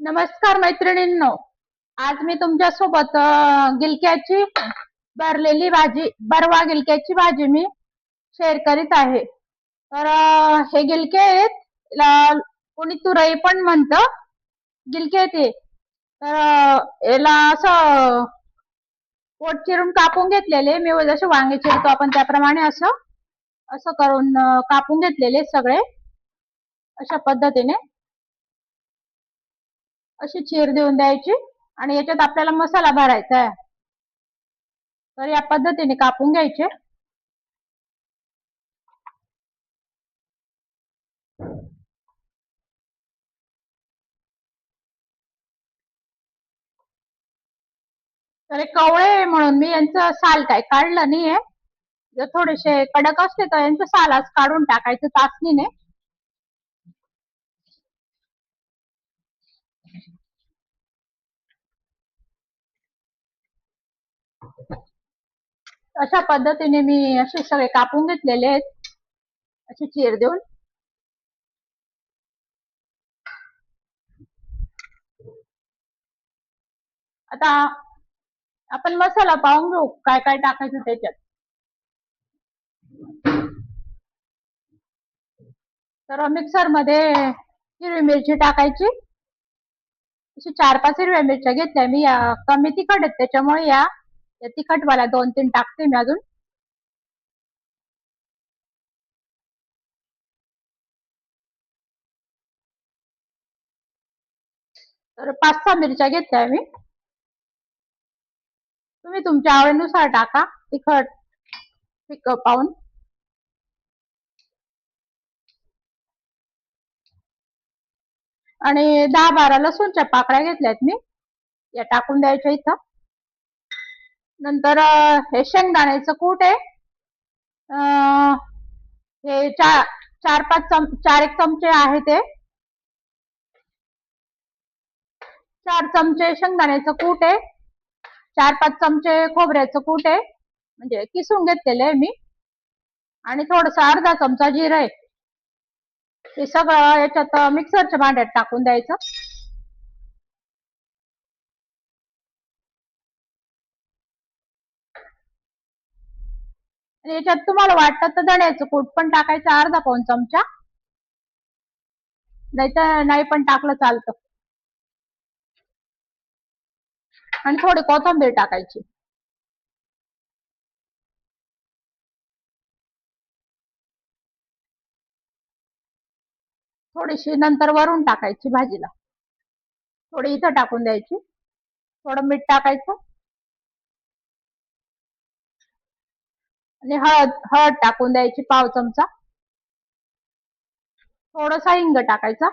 नमस्कार मैत्रिणींनो. आज मी तुमच्या सोबत गिलक्याची भरलेली भाजी, बरवा गिलक्याची भाजी मी शेअर करीत आहे. तर हे गिलके आहेत, कोणी तुरई पण म्हणतं. गिलके ते तर याला असं पोट चिरून कापून घेतलेले मी, जसे वांगे चिरतो आपण त्याप्रमाणे असं असं करून कापून घेतलेले सगळे अशा पद्धतीने. अशी चीर देऊन द्यायची आणि याच्यात आपल्याला मसाला भरायचा आहे. तर या पद्धतीने कापून घ्यायचे. तर कवळे म्हणून मी यांचं साल काय काढलं नाहीये. जर थोडेसे कडक असते तर यांचं साल आज काढून टाकायचं चासणीने. अशा पद्धतीने मी असे सगळे कापून घेतलेले आहेत, अशी चीर देऊन. आता आपण मसाला पाहून घेऊ काय काय टाकायचं त्याच्यात. तर मिक्सर मध्ये हिरवी मिरची टाकायची. अशी 4-5 हिरव्या मिरच्या घेतल्या मी. कमी तिखट आहेत त्याच्यामुळे या तिखटवाला 2-3 टाकते मी अजून. तर 5-6 मिरच्या घेतल्या मी. तुम्ही तुमच्या आवडीनुसार टाका तिखट पाहून. आणि 10-12 लसूणच्या पाकळ्या घेतल्यात मी, या टाकून द्यायच्या इथं. नंतर हे शेंगदाण्याचं कूट आहे. हे 4-1 चमचे आहे ते. 4 चमचे शेंगदाण्याचं कूट आहे. 4-5 चमचे खोबऱ्याचं कूट आहे, म्हणजे किसून घेतलेलं आहे मी. आणि थोडस अर्धा चमचा जिरं आहे. हे सगळं याच्यात मिक्सरच्या भांड्यात टाकून द्यायचं. आणि याच्यात तुम्हाला वाटतं तर धण्याचं कूट पण टाकायचं, अर्धा पाऊण चमचा. नाही पण टाकलं चालतं. आणि थोडी कोथिंबीर टाकायची. थोडीशी नंतर वरून टाकायची भाजीला. थोडी इथं टाकून द्यायची. थोडं मीठ टाकायचं आणि हळद टाकून द्यायची 1/2 चमचा. थोडासा हिंग टाकायचा.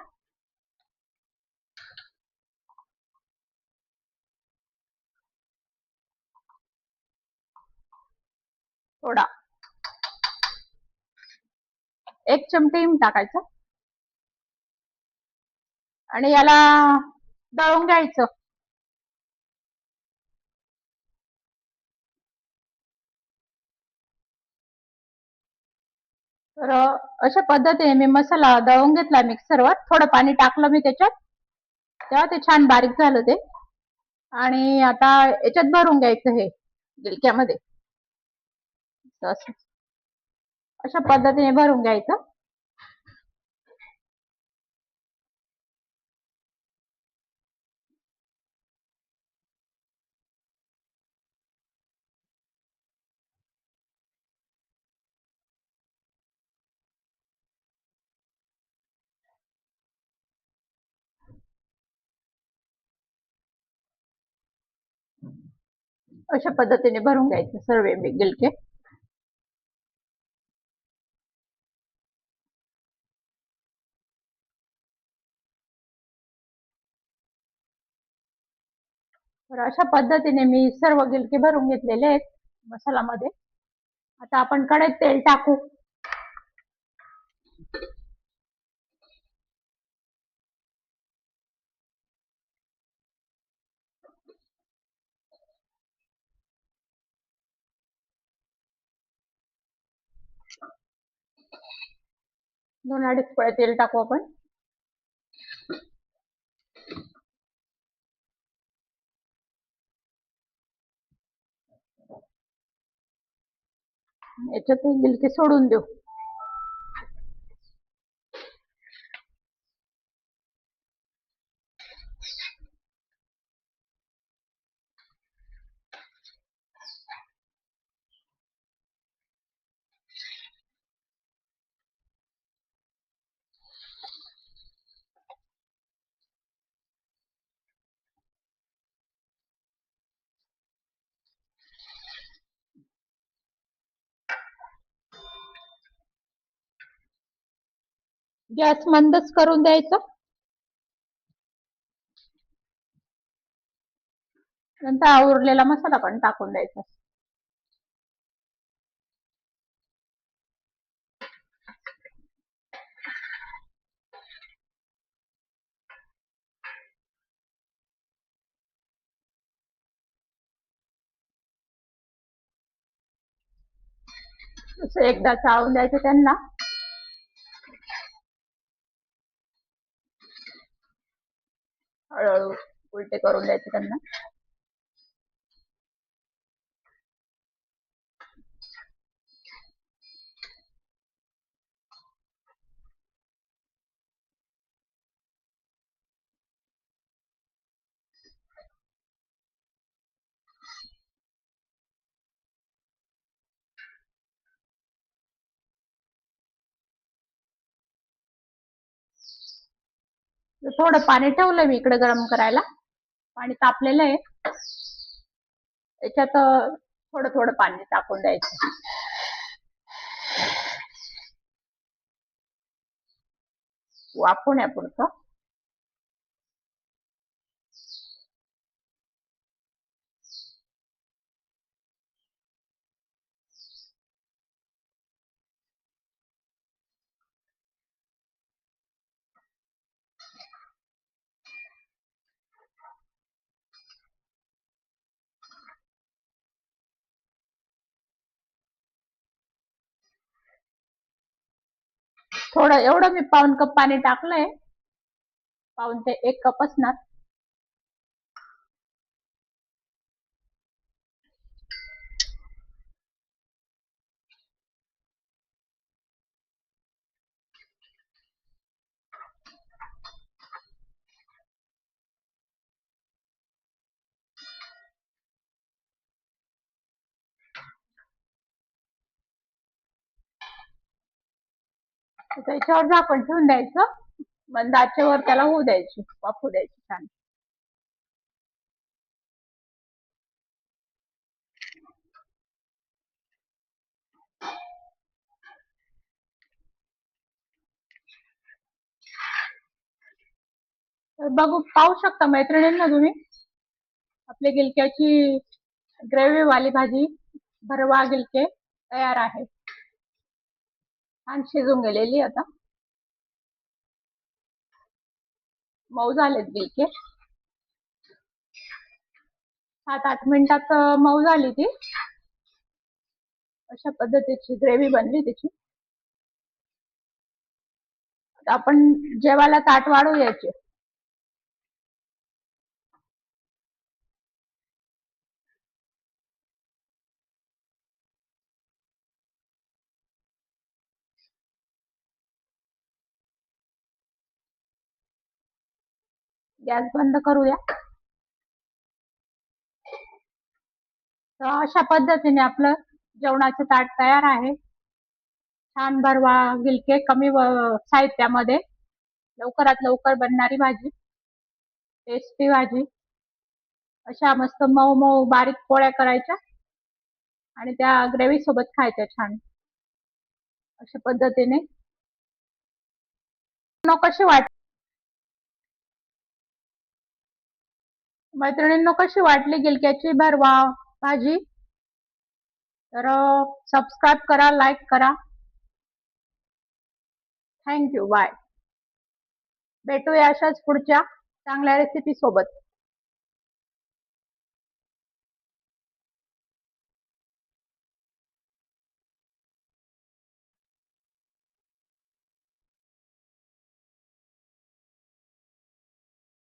थोडा 1 चमचा हिंग टाकायचं आणि याला दळून घ्यायचं. तर अशा पद्धतीने मी मसाला दळून घेतला मिक्सरवर. थोडं पाणी टाकलं मी त्याच्यात, तेव्हा ते छान बारीक झालं ते. आणि आता याच्यात भरून घ्यायचं हे गिलक्यामध्ये. अशा पद्धतीने भरून घ्यायचं. अशा पद्धतीने भरून घ्यायचं सर्व गिलके. तर अशा पद्धतीने मी सर्व गिलके भरून घेतलेले आहेत मसाल्यामध्ये. आता आपण कढईत तेल टाकू. दोन 2.5 पळे तेल टाकू आपण. याच्यात गिलके सोडून देऊ. गॅस मंदच करून द्यायचा. नंतर उरलेला मसाला पण टाकून द्यायचा. असं एकदा चाळून द्यायचं त्यांना. हळूहळू उलटे करून द्यायचे त्यांना. थोडं पाणी ठेवलंय मी इकडे गरम करायला. पाणी तापलेलं आहे. याच्यात थोडं थोडं पाणी टाकून द्यायचं. वाफवण्यापुरतं. थोडं एवढं मी पाऊण कप पाणी टाकलंय. पाऊण ते 1 कप असणार. त्याच्यावर झाकण ठेवून द्यायचं. मंद आचेवर त्याला होऊ द्यायची, वाफू द्यायची छान. बघू पाहू शकता मैत्रिणींना तुम्ही, आपली गिलक्याची ग्रेव्ही वाली भाजी भरवा गिलके तयार आहे. छान शिजून गेलेली आता. मऊ झालेत गिलके. 7-8 मिनिटात मऊ झाली ती. अशा पद्धतीची ग्रेव्ही बनली त्याची. आपण जेवायला ताट वाढू यायचे. गॅस बंद करूया. तर अशा पद्धतीने आपलं जेवणाचं ताट तयार आहे. छान भरवा गिलके कमी साहित्यामध्ये लवकरात लवकर बनणारी भाजी, टेस्टी भाजी. अशा मस्त मऊ मऊ बारीक पोळ्या करायच्या आणि त्या ग्रेव्ही सोबत खायच्या छान. अशा पद्धतीने. कशी मैत्रिणींनो कशी वाटली गिलक्याची भरवा भाजी? तर सबस्क्राईब करा, लाईक करा. थँक्यू. बाय. भेटूया अशाच पुढच्या चांगल्या रेसिपी सोबत.